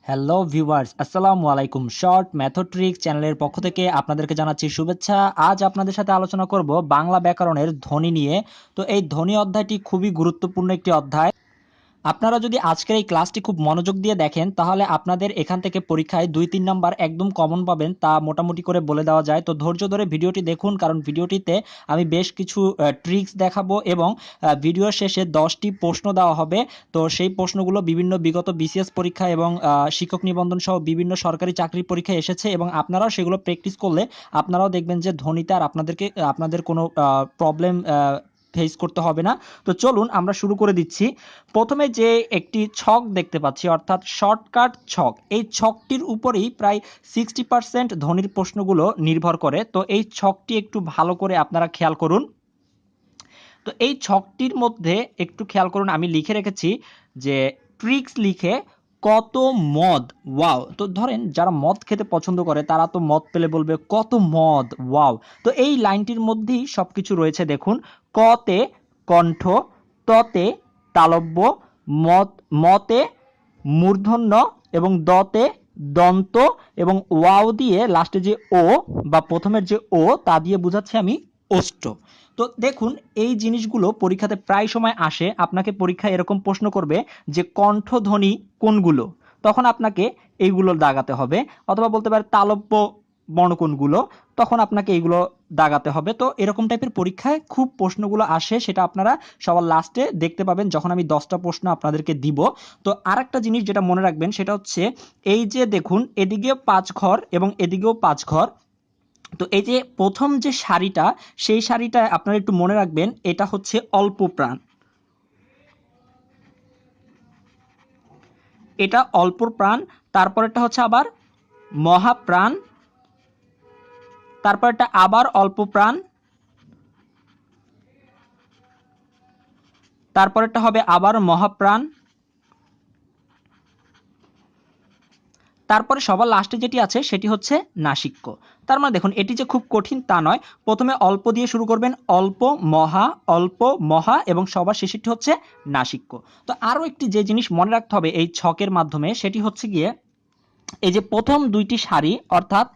Hello viewers, আসসালামু আলাইকুম। Short method trick চ্যানেলের পক্ষ থেকে আপনাদেরকে জানাচ্ছি শুভেচ্ছা। আজ আপনাদের সাথে আলোচনা করব বাংলা ব্যাকরণের ধ্বনি নিয়ে। তো এই ধ্বনি অধ্যায়টি খুবই গুরুত্বপূর্ণ একটি অধ্যায়। আপনারা যদি আজকের এই ক্লাসটি খুব মনোযোগ দিয়ে দেখেন তাহলে আপনাদের এখান থেকে পরীক্ষায় ২-৩ নাম্বার একদম কমন পাবেন, তা মোটামুটি করে বলে দেওয়া যায়। তো ধৈর্য ধরে ভিডিওটি দেখুন, কারণ ভিডিওটিতে আমি বেশ কিছু ট্রিক্স দেখাবো এবং ভিডিওর শেষে 10টি প্রশ্ন দেওয়া হবে। তো সেই প্রশ্নগুলো বিভিন্ন বিগত বিসিএস পরীক্ষা এবং শিক্ষক নিবন্ধন সহ বিভিন্ন সরকারি চাকরির পরীক্ষায় এসেছে এবং আপনারাও সেগুলো প্র্যাকটিস করলে আপনারাও দেখবেন যে ধ্বনিতে আর আপনাদের কোনো প্রবলেম ফেস করতে হবে না। তো চলুন আমরা শুরু করে দিচ্ছি। প্রথমে যে একটি ছক দেখতে পাচ্ছি, অর্থাৎ শর্টকাট ছক, এই ছকটির উপরেই প্রায় 60% ধ্বনির প্রশ্নগুলো নির্ভর করে। তো এই ছকটি একটু ভালো করে আপনারা খেয়াল করুন। তো এই ছকটির মধ্যে একটু খেয়াল করুন, আমি লিখে রেখেছি যে ট্রিক্স লিখে কত মদ, ওয়াও। তো ধরেন যারা মদ খেতে পছন্দ করে তারা তো মদ পেলে বলবে কত মদ, ওয়াও। তো এই লাইনটির মধ্যেই সবকিছু রয়েছে। দেখুন, কতে কণ্ঠ, ততে তালব্য, মতে মূর্ধন্য এবং দতে দন্ত এবং ওয়াও দিয়ে লাস্টে যে ও বা প্রথমের যে ও তা দিয়ে বোঝাচ্ছি আমি ওষ্ঠ। তো দেখুন, এই জিনিসগুলো পরীক্ষাতে প্রায় সময় আসে। আপনাকে পরীক্ষায় এরকম প্রশ্ন করবে যে কণ্ঠধ্বনি কোনগুলো, তখন আপনাকে এইগুলো দাগাতে হবে, অথবা বলতে পারে তালব্য বর্ণ কোনগুলো, তখন আপনাকে এইগুলো দাগাতে হবে। তো এরকম টাইপের পরীক্ষায় খুব প্রশ্নগুলো আসে, সেটা আপনারা সবার লাস্টে দেখতে পাবেন যখন আমি 10টা প্রশ্ন আপনাদেরকে দিব। তো আরেকটা জিনিস যেটা মনে রাখবেন সেটা হচ্ছে, এই যে দেখুন এদিকেও 5 ঘর এবং এদিকেও 5 ঘর। তো এই যে প্রথম যে সারিটা, সেই সারিটা আপনারা একটু মনে রাখবেন, এটা হচ্ছে অল্প প্রাণ, এটা অল্প প্রাণ। তারপরেরটা হচ্ছে আবার মহাপ্রাণ, তারপরটা আবার অল্প প্রাণ, তারপরেরটা হবে আবার মহাপ্রাণ, তারপরে সবার লাস্টে যেটি আছে সেটি হচ্ছে নাসিক্য। তার মানে দেখুন, এটি যে খুব কঠিন তা নয়। প্রথমে অল্প দিয়ে শুরু করবেন, অল্প মহা এবং সবার শেষেরটি হচ্ছে নাসিক্য। তো আরও একটি যে জিনিস মনে রাখতে হবে এই ছকের মাধ্যমে, সেটি হচ্ছে গিয়ে এই যে প্রথম দুইটি সারি, অর্থাৎ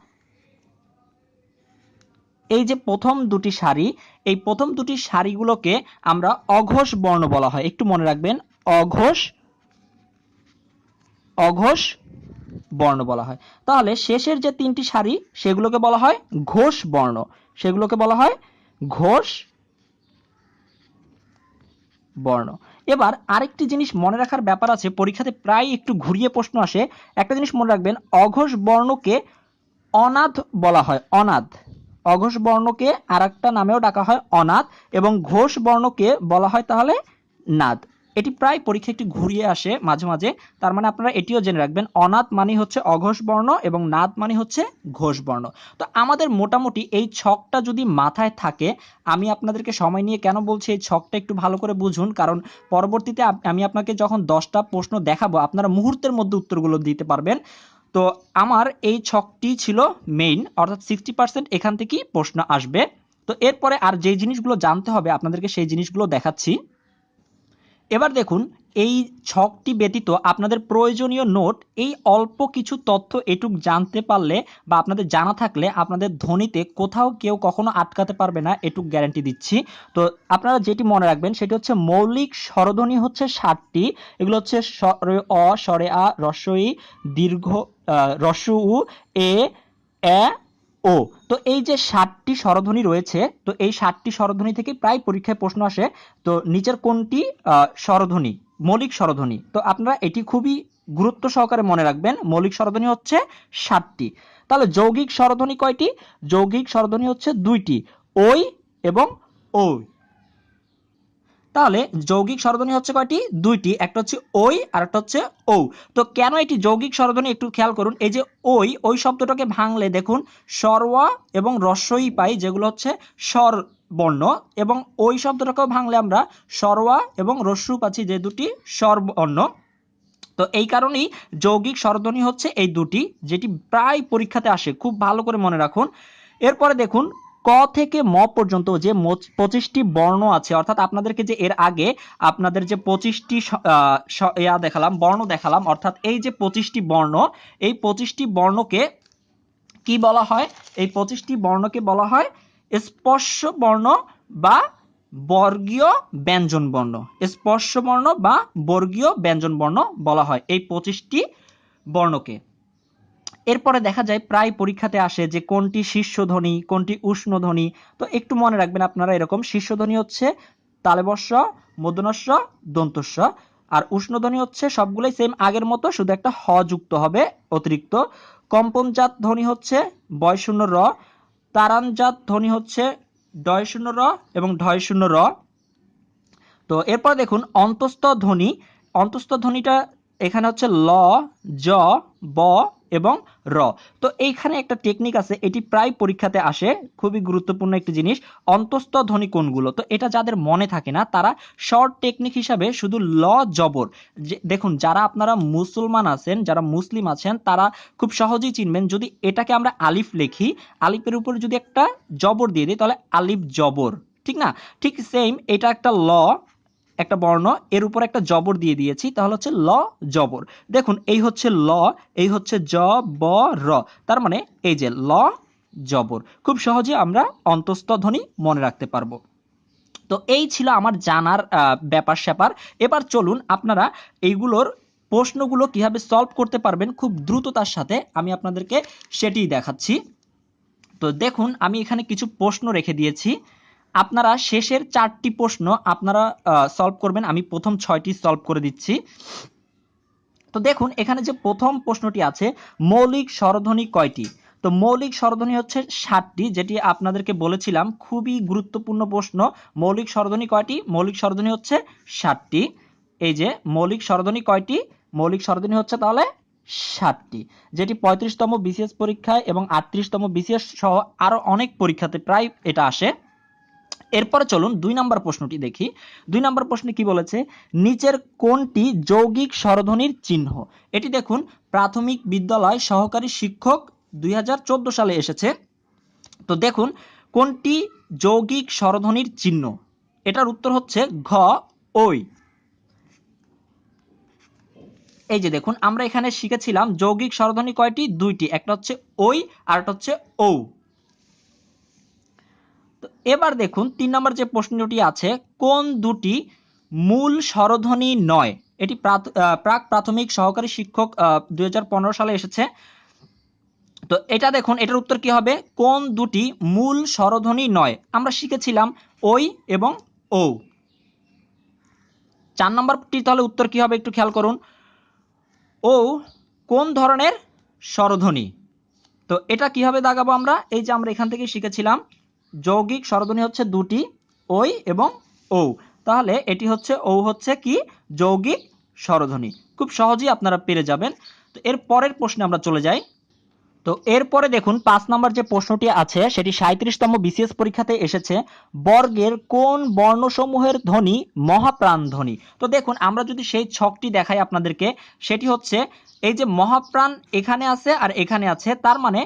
এই যে প্রথম দুটি সারি, এই প্রথম দুটি সারিগুলোকে আমরা অঘোষ বর্ণ বলা হয়। একটু মনে রাখবেন, অঘোষ অঘোষ বর্ণ বলা হয়। তাহলে শেষের যে তিনটি সারি সেগুলোকে বলা হয় ঘোষ বর্ণ, সেগুলোকে বলা হয় ঘোষ বর্ণ। এবার আরেকটি জিনিস মনে রাখার ব্যাপার আছে, পরীক্ষাতে প্রায় একটু ঘুরিয়ে প্রশ্ন আসে। একটা জিনিস মনে রাখবেন, অঘোষ বর্ণকে অনাদ বলা হয়, অনাদ। অঘোষ বর্ণকে আরেকটা নামেও ডাকা হয় অনাদ, এবং ঘোষ বর্ণকে বলা হয় তাহলে নাদ। এটি প্রায় পরীক্ষা একটু ঘুরিয়ে আসে মাঝে মাঝে। তার মানে আপনারা এটিও জেনে রাখবেন, অনাদ মানে হচ্ছে অঘোষ বর্ণ এবং নাদ মানে হচ্ছে ঘোষ বর্ণ। তো আমাদের মোটামুটি এই ছকটা যদি মাথায় থাকে, আমি আপনাদেরকে সময় নিয়ে কেন বলছি এই ছকটা একটু ভালো করে বুঝুন, কারণ পরবর্তীতে আমি আপনাকে যখন 10টা প্রশ্ন দেখাবো আপনারা মুহূর্তের মধ্যে উত্তরগুলো দিতে পারবেন। তো আমার এই ছকটি ছিল মেইন, অর্থাৎ 60% এখান থেকেই প্রশ্ন আসবে। তো এরপরে আর যে জিনিসগুলো জানতে হবে আপনাদেরকে সেই জিনিসগুলো দেখাচ্ছি। এবার দেখুন, এই ছকটি ব্যতীত আপনাদের প্রয়োজনীয় নোট, এই অল্প কিছু তথ্য এটুক জানতে পারলে বা আপনাদের জানা থাকলে আপনাদের ধ্বনিতে কোথাও কেউ কখনো আটকাতে পারবে না, এটুক গ্যারান্টি দিচ্ছি। তো আপনারা যেটি মনে রাখবেন সেটি হচ্ছে মৌলিক স্বরধ্বনি হচ্ছে 7টি। এগুলো হচ্ছে স্বরে অ, স্বরে আ, হ্রস্ব ই, দীর্ঘ হ্রস্ব উ, এ, এ, ও। তো এই যে 7টি স্বরধ্বনি রয়েছে, তো এই 7টি স্বরধ্বনি থেকে প্রায় পরীক্ষায় প্রশ্ন আসে। তো নিচের কোনটি স্বরধ্বনি, মৌলিক স্বরধ্বনি? তো আপনারা এটি খুবই গুরুত্ব সহকারে মনে রাখবেন, মৌলিক স্বরধ্বনি হচ্ছে 7টি। তাহলে যৌগিক স্বরধ্বনি কয়টি? যৌগিক স্বরধ্বনি হচ্ছে 2টি, ওই এবং ওই। তাহলে যৌগিক স্বরধ্বনি হচ্ছে কয়টি? 2টি, একটা হচ্ছে ওই আর একটা হচ্ছে ও। তো কেন এটি যৌগিক স্বরধ্বনি একটু খেয়াল করুন। এই যে ওই শব্দটাকে ভাঙলে দেখুন স্বরওয়া এবং হ্রস্বই পাই, যেগুলো হচ্ছে স্বর বর্ণ, এবং ওই শব্দটাকেও ভাঙলে আমরা স্বরওয়া এবং হ্রস্ব পাচ্ছি, যে দুটি স্বর বর্ণ। তো এই কারণেই যৌগিক স্বরধ্বনি হচ্ছে এই দুটি, যেটি প্রায় পরীক্ষাতে আসে, খুব ভালো করে মনে রাখুন। এরপরে দেখুন, ক থেকে ম পর্যন্ত যে 25টি বর্ণ আছে, অর্থাৎ আপনাদেরকে যে এর আগে আপনাদের যে 25টি দেখালাম, বর্ণ দেখালাম, অর্থাৎ এই যে 25টি বর্ণ, এই 25টি বর্ণকে কি বলা হয়? এই 25টি বর্ণকে বলা হয় স্পর্শ বর্ণ বা বর্গীয় ব্যঞ্জন বর্ণ। স্পর্শ বর্ণ বা বর্গীয় ব্যঞ্জন বর্ণ বলা হয় এই 25টি বর্ণকে। এরপরে দেখা যায় প্রায় পরীক্ষাতে আসে যে কোনটি শীর্ষধ্বনি, কোনটি উষ্ণধ্বনি। তো একটু মনে রাখবেন আপনারা, এরকম শীর্ষধ্বনি হচ্ছে তালবস্য, মূর্ধন্যস্ব, দন্তস্ব, আর উষ্ণধ্বনি হচ্ছে সবগুলোই সেম আগের মতো, শুধু একটা হ যুক্ত হবে অতিরিক্ত। কম্পনজাত ধ্বনি হচ্ছে বয় শূন্য র, তারানজাত ধ্বনি হচ্ছে ডয় শূন্য র এবং ঢয় শূন্য র। তো এরপর দেখুন অন্তস্থ ধ্বনি। অন্তস্থ ধ্বনিটা এখানে হচ্ছে ল, জ, ব এবং র। তো এইখানে একটা টেকনিক আছে, এটি প্রায় পরীক্ষাতে আসে, খুবই গুরুত্বপূর্ণ একটি জিনিস। অন্তস্থ ধ্বনি কোনগুলো? তো এটা যাদের মনে থাকে না তারা শর্ট টেকনিক হিসাবে শুধু ল, জবর, দেখুন যারা আপনারা মুসলমান আছেন, যারা মুসলিম আছেন, তারা খুব সহজেই চিনবেন। যদি এটাকে আমরা আলিফ লিখি, আলিফের উপরে যদি একটা জবর দিয়ে দিই তাহলে আলিফ জবর, ঠিক না? ঠিক সেম এটা একটা ল, একটা বর্ণ, এর উপর একটা জবর দিয়ে দিয়েছি, তাহলে হচ্ছে ল জবর। দেখুন এই হচ্ছে ল, এই হচ্ছে জ ব র, তার মানে এই যে ল জবর। খুব সহজে আমরা অন্তস্থ ধ্বনি মনে রাখতে পারবো। তো এই ছিল আমার জানার ব্যাপার স্যাপার। এবার চলুন আপনারা এইগুলোর প্রশ্নগুলো কিভাবে সলভ করতে পারবেন খুব দ্রুততার সাথে, আমি আপনাদেরকে সেটিই দেখাচ্ছি। তো দেখুন আমি এখানে কিছু প্রশ্ন রেখে দিয়েছি, আপনারা শেষের 4টি প্রশ্ন আপনারা সলভ করবেন। আমি প্রথম 6টি সলভ করে দিচ্ছি। তো দেখুন এখানে যে প্রথম প্রশ্নটি আছে, মৌলিক স্বরধ্বনি কয়টি? তো মৌলিক স্বরধ্বনি হচ্ছে 7টি, যেটি আপনাদেরকে বলেছিলাম, খুবই গুরুত্বপূর্ণ প্রশ্ন। মৌলিক স্বরধ্বনি কয়টি? মৌলিক স্বরধ্বনি হচ্ছে 7টি। এই যে মৌলিক স্বরধ্বনি কয়টি? মৌলিক স্বরধ্বনি হচ্ছে তাহলে 7টি, যেটি 35তম বিসিএস পরীক্ষায় এবং 38তম বিসিএস সহ আরো অনেক পরীক্ষাতে প্রায় এটা আসে। এরপরে চলুন 2 নম্বর প্রশ্নটি দেখি। 2 নম্বর প্রশ্নে কি বলেছে? নিচের কোনটি যৌগিক স্বরধ্বনির চিহ্ন? এটি দেখুন প্রাথমিক বিদ্যালয় সহকারী শিক্ষক 2014 সালে এসেছে। তো দেখুন কোনটি যৌগিক স্বরধ্বনির চিহ্ন? এটার উত্তর হচ্ছে ঘ, ওই। এই যে দেখুন আমরা এখানে শিখেছিলাম যৌগিক স্বরধ্বনি কয়টি? 2টি, একটা হচ্ছে ওই আর একটা হচ্ছে ও। তো এবার দেখুন 3 নম্বর যে প্রশ্নটি আছে, কোন দুটি মূল স্বরধ্বনি নয়? এটি প্রাক প্রাথমিক সহকারী শিক্ষক 2015 সালে এসেছে। তো এটা দেখুন এটার উত্তর কি হবে? কোন দুটি মূল স্বরধ্বনি নয়? আমরা শিখেছিলাম ওই এবং ও। 4 নম্বরটি তাহলে উত্তর কি হবে একটু খেয়াল করুন। ও কোন ধরনের স্বরধ্বনি? তো এটা কিভাবে দাগাবো আমরা? এই যে আমরা এখান থেকে শিখেছিলাম যৌগিক স্বরধ্বনি হচ্ছে 2টি, ওই এবং ও। তাহলে এটি হচ্ছে ও, হচ্ছে কি যৌগিক স্বরধ্বনি। খুব সহজেই আপনারা পেরে যাবেন। তো এর পরের প্রশ্নে আমরা চলে যাই। তো এরপরে দেখুন 5 নম্বর যে প্রশ্নটি আছে সেটি 37তম বিসিএস পরীক্ষাতে এসেছে, বর্গের কোন বর্ণসমূহের ধ্বনি মহাপ্রাণ ধ্বনি? তো দেখুন আমরা যদি সেই ছকটি দেখাই আপনাদেরকে, সেটি হচ্ছে এই যে মহাপ্রাণ এখানে আছে আর এখানে আছে, তার মানে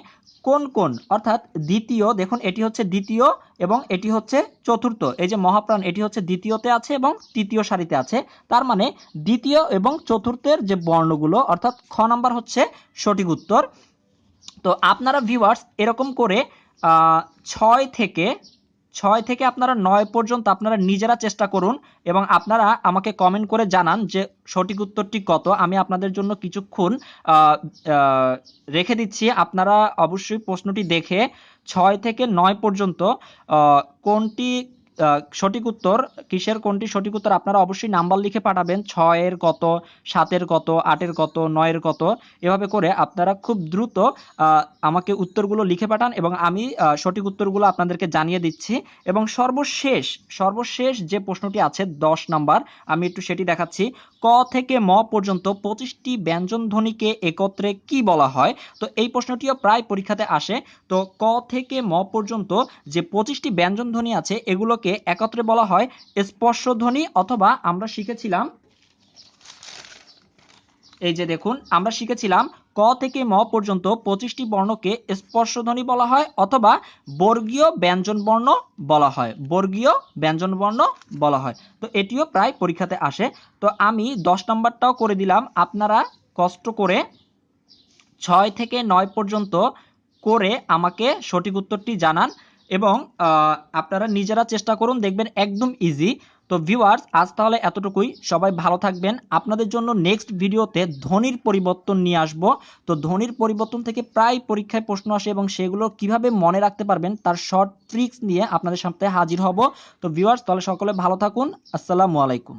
কোন কোন, অর্থাৎ দ্বিতীয়, দেখুন এটি হচ্ছে দ্বিতীয় এবং এটি হচ্ছে চতুর্থ। এই যে মহাপ্রাণ এটি হচ্ছে দ্বিতীয়তে আছে এবং তৃতীয় সারিতে আছে, তার মানে দ্বিতীয় এবং চতুর্থের যে বর্ণগুলো, অর্থাৎ খ নাম্বার হচ্ছে সঠিক উত্তর। তো আপনারা ভিউয়ার্স এরকম করে 6 থেকে 6 থেকে আপনারা 9 পর্যন্ত আপনারা নিজেরা চেষ্টা করুন এবং আপনারা আমাকে কমেন্ট করে জানান যে সঠিক উত্তরটি কত। আমি আপনাদের জন্য কিছুক্ষণ আহ, আহ, রেখে দিচ্ছি, আপনারা অবশ্যই প্রশ্নটি দেখে 6 থেকে 9 পর্যন্ত কোনটি সঠিক উত্তর, কিসের কোনটি সঠিক উত্তর, আপনারা অবশ্যই নাম্বার লিখে পাঠাবেন। 6-এর কত, 7-এর কত, 8-এর কত, 9-এর কত, এভাবে করে আপনারা খুব দ্রুত আমাকে উত্তরগুলো লিখে পাঠান এবং আমি সঠিক উত্তরগুলো আপনাদেরকে জানিয়ে দিচ্ছি। এবং সর্বশেষ সর্বশেষ যে প্রশ্নটি আছে 10 নাম্বার, আমি একটু সেটি দেখাচ্ছি। ক থেকে ম পর্যন্ত 25টি ব্যঞ্জন ধ্বনিকে একত্রে কি বলা হয়? তো এই প্রশ্নটিও প্রায় পরীক্ষাতে আসে। তো ক থেকে ম পর্যন্ত যে 25টি ব্যঞ্জন ধ্বনি আছে এগুলোকে একত্রে বলা হয় স্পর্শ ধ্বনি, অথবা আমরা শিখেছিলাম এই যে দেখুন, আমরা শিখেছিলাম ক থেকে ম পর্যন্ত 25টি বর্ণকে স্পর্শধ্বনি বলা হয় অথবা বর্গীয় ব্যঞ্জনবর্ণ বলা হয়, বর্গীয় ব্যঞ্জনবর্ণ বলা হয়। তো এটিও প্রায় পরীক্ষাতে আসে। তো আমি 10 নাম্বারটাও করে দিলাম, আপনারা কষ্ট করে 6 থেকে 9 পর্যন্ত করে আমাকে সঠিক উত্তরটি জানান এবং আপনারা নিজেরা চেষ্টা করুন, দেখবেন একদম ইজি। তো ভিউয়ার্স, আজ তাহলে এতটুকুই। সবাই ভালো থাকবেন। আপনাদের জন্য নেক্সট ভিডিওতে ধ্বনির পরিবর্তন নিয়ে আসব। তো ধ্বনির পরিবর্তন থেকে প্রায় পরীক্ষায় প্রশ্ন আসে এবং সেগুলো কিভাবে মনে রাখতে পারবেন তার শর্ট ট্রিক্স নিয়ে আপনাদের সামনে হাজির হব। তো ভিউয়ার্স, তাহলে সকলে ভালো থাকুন। আসসালামু আলাইকুম।